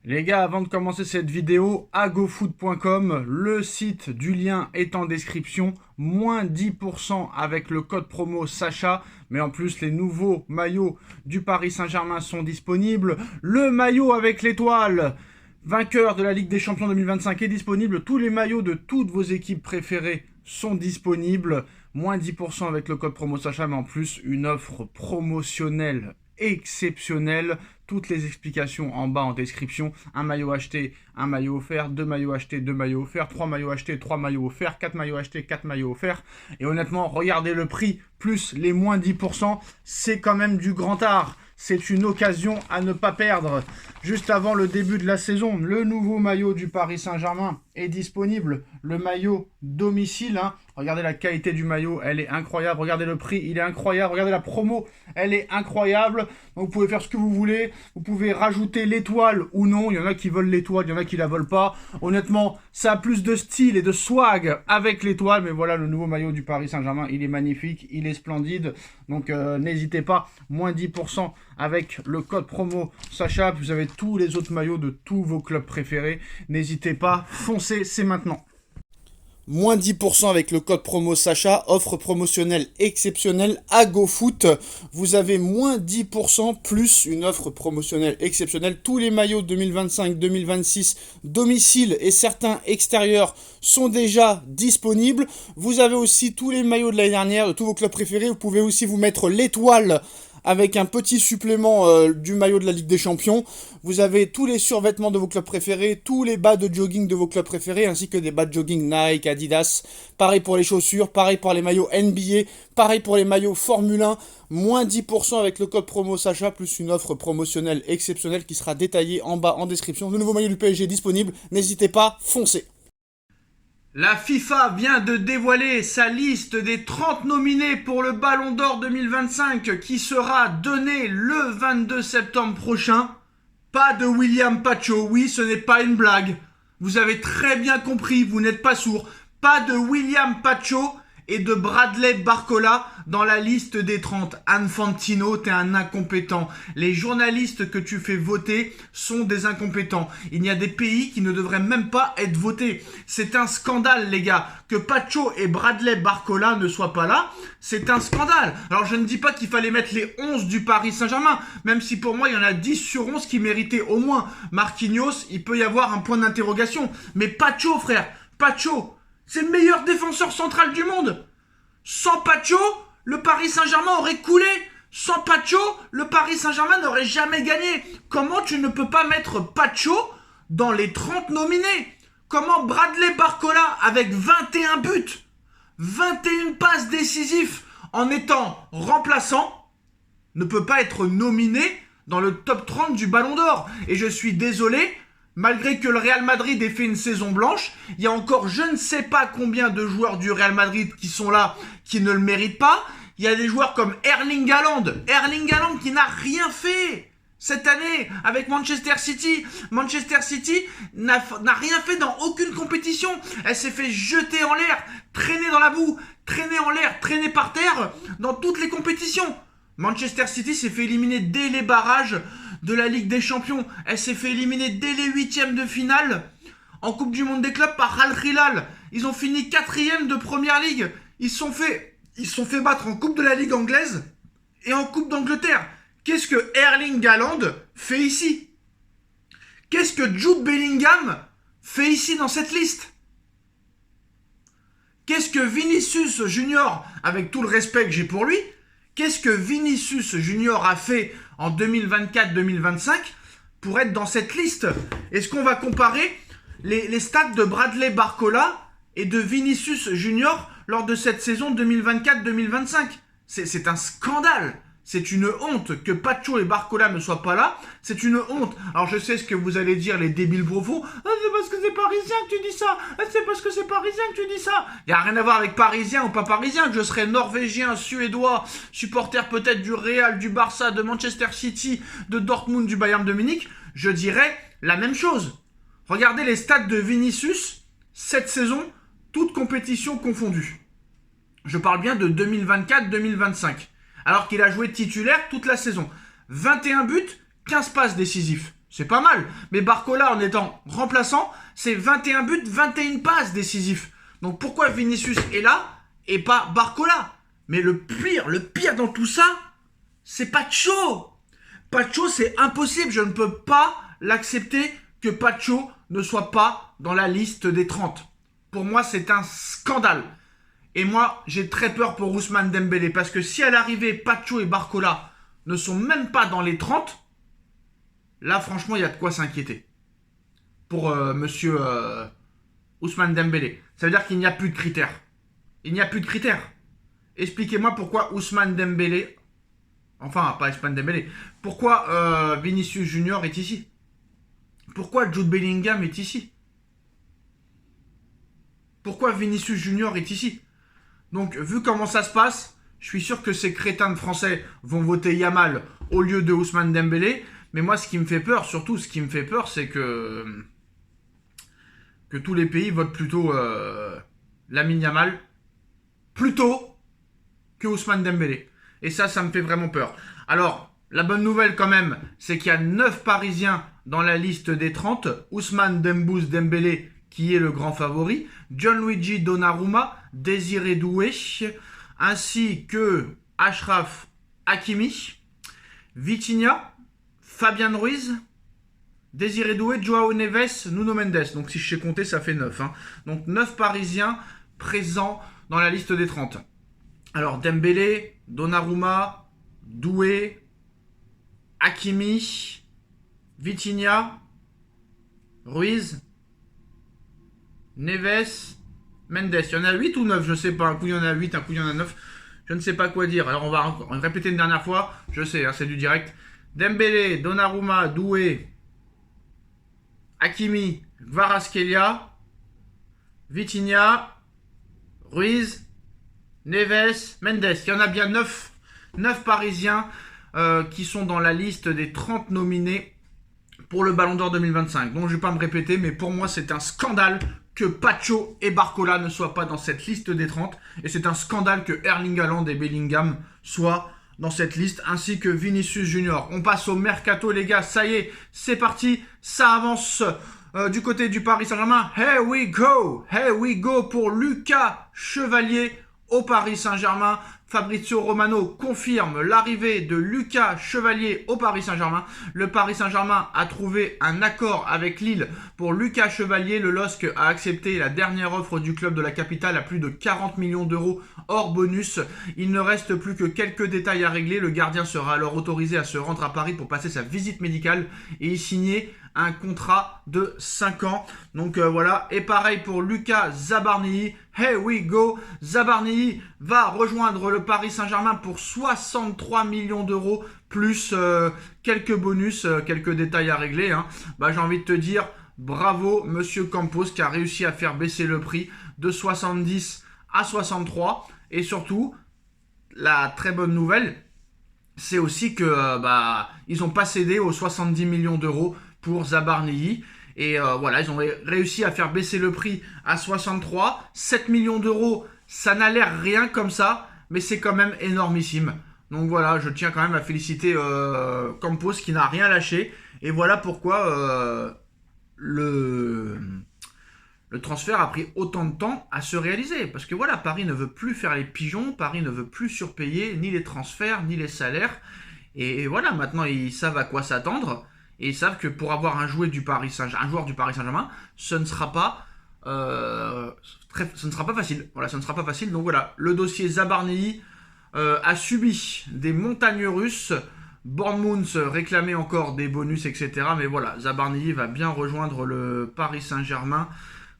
Les gars, avant de commencer cette vidéo, agofoot.com, le site du lien est en description, moins 10% avec le code promo Sacha, mais en plus les nouveaux maillots du Paris Saint-Germain sont disponibles. Le maillot avec l'étoile, vainqueur de la Ligue des Champions 2025 est disponible. Tous les maillots de toutes vos équipes préférées sont disponibles. Moins 10% avec le code promo Sacha, mais en plus une offre promotionnelle exceptionnelle. Toutes les explications en bas en description. Un maillot acheté, un maillot offert. Deux maillots achetés, deux maillots offerts. Trois maillots achetés, trois maillots offerts. Quatre maillots achetés, quatre maillots offerts. Et honnêtement, regardez le prix plus les moins 10%. C'est quand même du grand art. C'est une occasion à ne pas perdre. Juste avant le début de la saison, le nouveau maillot du Paris Saint-Germain est disponible. Le maillot domicile. Regardez la qualité du maillot, elle est incroyable. Regardez le prix, il est incroyable. Regardez la promo, elle est incroyable. Donc vous pouvez faire ce que vous voulez. Vous pouvez rajouter l'étoile ou non. Il y en a qui veulent l'étoile, il y en a qui la veulent pas. Honnêtement, ça a plus de style et de swag avec l'étoile. Mais voilà, le nouveau maillot du Paris Saint-Germain, il est magnifique, il est splendide. Donc n'hésitez pas, moins 10% avec le code promo Sacha. Vous avez tous les autres maillots de tous vos clubs préférés. N'hésitez pas, foncez, c'est maintenant. Moins 10% avec le code promo Sacha, offre promotionnelle exceptionnelle à GoFoot. Vous avez moins 10% plus une offre promotionnelle exceptionnelle. Tous les maillots 2025-2026 domicile et certains extérieurs sont déjà disponibles. Vous avez aussi tous les maillots de l'année dernière de tous vos clubs préférés. Vous pouvez aussi vous mettre l'étoile avec un petit supplément du maillot de la Ligue des Champions. Vous avez tous les survêtements de vos clubs préférés, tous les bas de jogging de vos clubs préférés, ainsi que des bas de jogging Nike, Adidas. Pareil pour les chaussures, pareil pour les maillots NBA, pareil pour les maillots Formule 1. Moins 10% avec le code promo Sacha, plus une offre promotionnelle exceptionnelle qui sera détaillée en bas en description. Le nouveau maillot du PSG est disponible, n'hésitez pas, foncez. La FIFA vient de dévoiler sa liste des 30 nominés pour le Ballon d'Or 2025 qui sera donnée le 22 septembre prochain. Pas de William Pacho, oui, ce n'est pas une blague. Vous avez très bien compris, vous n'êtes pas sourd. Pas de William Pacho et de Bradley Barcola dans la liste des 30. Infantino, t'es un incompétent. Les journalistes que tu fais voter sont des incompétents. Il y a des pays qui ne devraient même pas être votés. C'est un scandale, les gars. Que Pacho et Bradley Barcola ne soient pas là, c'est un scandale. Alors je ne dis pas qu'il fallait mettre les 11 du Paris Saint-Germain, même si pour moi il y en a 10 sur 11 qui méritaient au moins. Marquinhos, il peut y avoir un point d'interrogation. Mais Pacho, frère, Pacho, c'est le meilleur défenseur central du monde. Sans Pacho, le Paris Saint-Germain aurait coulé. Sans Pacho, le Paris Saint-Germain n'aurait jamais gagné. Comment tu ne peux pas mettre Pacho dans les 30 nominés? Comment Bradley Barcola, avec 21 buts, 21 passes décisives, en étant remplaçant, ne peut pas être nominé dans le top 30 du Ballon d'Or? Et je suis désolé, malgré que le Real Madrid ait fait une saison blanche, il y a encore je ne sais pas combien de joueurs du Real Madrid qui sont là, qui ne le méritent pas. Il y a des joueurs comme Erling Haaland qui n'a rien fait cette année avec Manchester City. Manchester City n'a rien fait dans aucune compétition. Elle s'est fait jeter en l'air, traîner dans la boue, traîner en l'air, traîner par terre dans toutes les compétitions. Manchester City s'est fait éliminer dès les barrages de la Ligue des Champions. Elle s'est fait éliminer dès les huitièmes de finale en Coupe du Monde des clubs par Al Hilal. Ils ont fini 4e de Première Ligue. Ils se sont fait battre en Coupe de la Ligue anglaise et en Coupe d'Angleterre. Qu'est-ce que Erling Haaland fait ici? Qu'est-ce que Jude Bellingham fait ici dans cette liste? Qu'est-ce que Vinicius Junior, avec tout le respect que j'ai pour lui, qu'est-ce que Vinicius Junior a fait en 2024-2025 pour être dans cette liste? Est-ce qu'on va comparer les stats de Bradley Barcola et de Vinicius Junior lors de cette saison 2024-2025? C'est un scandale. C'est une honte que Pacho et Barcola ne soient pas là. C'est une honte. Alors je sais ce que vous allez dire, les débiles profonds. Ah, c'est parce que c'est parisien que tu dis ça. Ah, c'est parce que c'est parisien que tu dis ça. Il n'y a rien à voir avec parisien ou pas parisien. Que je serais norvégien, suédois, supporter peut-être du Real, du Barça, de Manchester City, de Dortmund, du Bayern de Munich. Je dirais la même chose. Regardez les stats de Vinicius cette saison, toutes compétitions confondues. Je parle bien de 2024-2025. Alors qu'il a joué titulaire toute la saison. 21 buts, 15 passes décisives. C'est pas mal. Mais Barcola, en étant remplaçant, c'est 21 buts, 21 passes décisifs. Donc pourquoi Vinicius est là et pas Barcola? Mais le pire dans tout ça, c'est Pacho. Pacho, c'est impossible. Je ne peux pas l'accepter que Pacho ne soit pas dans la liste des 30. Pour moi, c'est un scandale. Et moi, j'ai très peur pour Ousmane Dembélé. Parce que si à l'arrivée, Pacho et Barcola ne sont même pas dans les 30, là, franchement, il y a de quoi s'inquiéter. Pour monsieur Ousmane Dembélé. Ça veut dire qu'il n'y a plus de critères. Il n'y a plus de critères. Expliquez-moi pourquoi Ousmane Dembélé... Enfin, pas Ousmane Dembélé. Pourquoi Vinicius Junior est ici? Pourquoi Jude Bellingham est ici? Pourquoi Vinicius Junior est ici? Donc, vu comment ça se passe, je suis sûr que ces crétins de Français vont voter Yamal au lieu de Ousmane Dembélé. Mais moi, ce qui me fait peur, surtout ce qui me fait peur, c'est que tous les pays votent plutôt Lamine Yamal plutôt que Ousmane Dembélé. Et ça me fait vraiment peur. Alors, la bonne nouvelle quand même, c'est qu'il y a 9 Parisiens dans la liste des 30. Ousmane Dembélé, qui est le grand favori. Gianluigi Donnarumma, Désiré Doué, ainsi que Achraf Hakimi, Vitinha, Fabien Ruiz, Désiré Doué, Joao Neves, Nuno Mendes. Donc si je sais compter, ça fait 9. Hein. Donc 9 Parisiens présents dans la liste des 30. Alors Dembélé, Donnarumma, Doué, Hakimi, Vitinha, Ruiz, Neves, Mendes. Il y en a 8 ou 9, je ne sais pas. Un coup il y en a 8, un coup il y en a 9. Je ne sais pas quoi dire. Alors on va répéter une dernière fois. Je sais, hein, c'est du direct. Dembélé, Donnarumma, Doué, Hakimi, Kvaratskhelia, Vitinha, Ruiz, Neves, Mendes. Il y en a bien 9 Parisiens qui sont dans la liste des 30 nominés pour le Ballon d'Or 2025. Donc je ne vais pas me répéter, mais pour moi c'est un scandale que Pacho et Barcola ne soient pas dans cette liste des 30. Et c'est un scandale que Erling Haaland et Bellingham soient dans cette liste, ainsi que Vinicius Junior. On passe au mercato, les gars. Ça y est, c'est parti. Ça avance du côté du Paris Saint-Germain. Here we go. Here we go pour Lucas Chevalier au Paris Saint-Germain. Fabrizio Romano confirme l'arrivée de Lucas Chevalier au Paris Saint-Germain. Le Paris Saint-Germain a trouvé un accord avec Lille pour Lucas Chevalier. Le LOSC a accepté la dernière offre du club de la capitale à plus de 40 millions d'euros hors bonus. Il ne reste plus que quelques détails à régler. Le gardien sera alors autorisé à se rendre à Paris pour passer sa visite médicale et y signer un contrat de 5 ans. Donc voilà. Et pareil pour Lucas Zabarnyi. Here we go. Zabarnyi va rejoindre le Paris Saint-Germain pour 63 millions d'euros plus quelques bonus, quelques détails à régler. Hein. Bah, j'ai envie de te dire bravo Monsieur Campos qui a réussi à faire baisser le prix de 70 à 63. Et surtout, la très bonne nouvelle, c'est aussi que ils n'ont pas cédé aux 70 millions d'euros pour Zabarnyi. Et voilà, ils ont réussi à faire baisser le prix à 63. 7 millions d'euros, ça n'a l'air rien comme ça, mais c'est quand même énormissime. Donc voilà, je tiens quand même à féliciter Campos qui n'a rien lâché. Et voilà pourquoi le transfert a pris autant de temps à se réaliser. Parce que voilà, Paris ne veut plus faire les pigeons, Paris ne veut plus surpayer ni les transferts, ni les salaires. Et voilà, maintenant ils savent à quoi s'attendre. Et ils savent que pour avoir un joueur du Paris Saint-Germain, ce ne sera pas facile. Voilà, ce ne sera pas facile. Donc voilà, le dossier Zabarnyi a subi des montagnes russes. Bournemouth réclamait encore des bonus, etc. Mais voilà, Zabarnyi va bien rejoindre le Paris Saint-Germain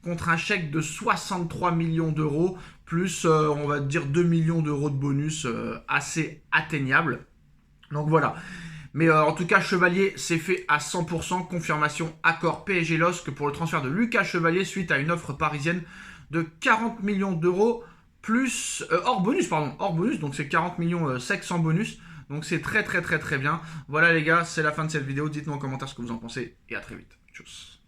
contre un chèque de 63 millions d'euros, plus on va dire 2 millions d'euros de bonus assez atteignable. Donc voilà. Mais en tout cas, Chevalier s'est fait à 100%. Confirmation, accord PSG-LOSC pour le transfert de Lucas Chevalier suite à une offre parisienne de 40 millions d'euros plus hors bonus, donc c'est 40 millions sec sans bonus. Donc c'est très bien. Voilà les gars, c'est la fin de cette vidéo. Dites-moi en commentaire ce que vous en pensez et à très vite. Tchuss.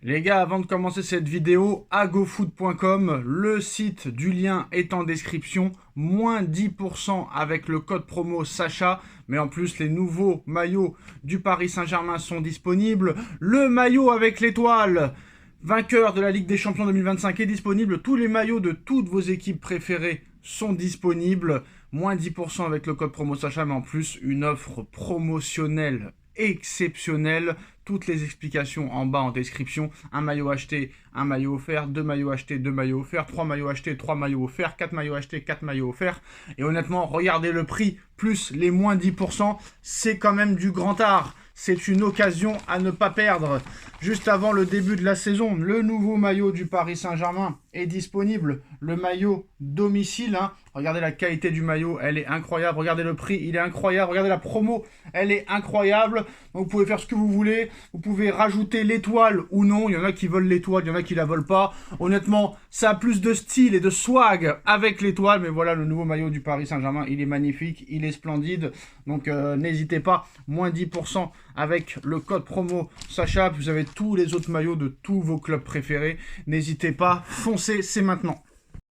Les gars, avant de commencer cette vidéo, agofoot.com, le site du lien est en description, moins 10% avec le code promo Sacha, mais en plus les nouveaux maillots du Paris Saint-Germain sont disponibles. Le maillot avec l'étoile, vainqueur de la Ligue des Champions 2025 est disponible. Tous les maillots de toutes vos équipes préférées sont disponibles. Moins 10% avec le code promo Sacha, mais en plus une offre promotionnelle exceptionnelle. Toutes les explications en bas en description. Un maillot acheté, un maillot offert. 2 maillots achetés, 2 maillots offerts. 3 maillots achetés, 3 maillots offerts. 4 maillots achetés, 4 maillots offerts. Et honnêtement, regardez le prix plus les moins 10%. C'est quand même du grand art. C'est une occasion à ne pas perdre. Juste avant le début de la saison, le nouveau maillot du Paris Saint-Germain est disponible. Le maillot domicile. Regardez la qualité du maillot, elle est incroyable. Regardez le prix, il est incroyable. Regardez la promo, elle est incroyable. Donc vous pouvez faire ce que vous voulez. Vous pouvez rajouter l'étoile ou non. Il y en a qui veulent l'étoile, il y en a qui la veulent pas. Honnêtement, ça a plus de style et de swag avec l'étoile. Mais voilà, le nouveau maillot du Paris Saint-Germain, il est magnifique, il est splendide. Donc n'hésitez pas, moins 10% avec le code promo Sacha. Vous avez tous les autres maillots de tous vos clubs préférés. N'hésitez pas, foncez, c'est maintenant.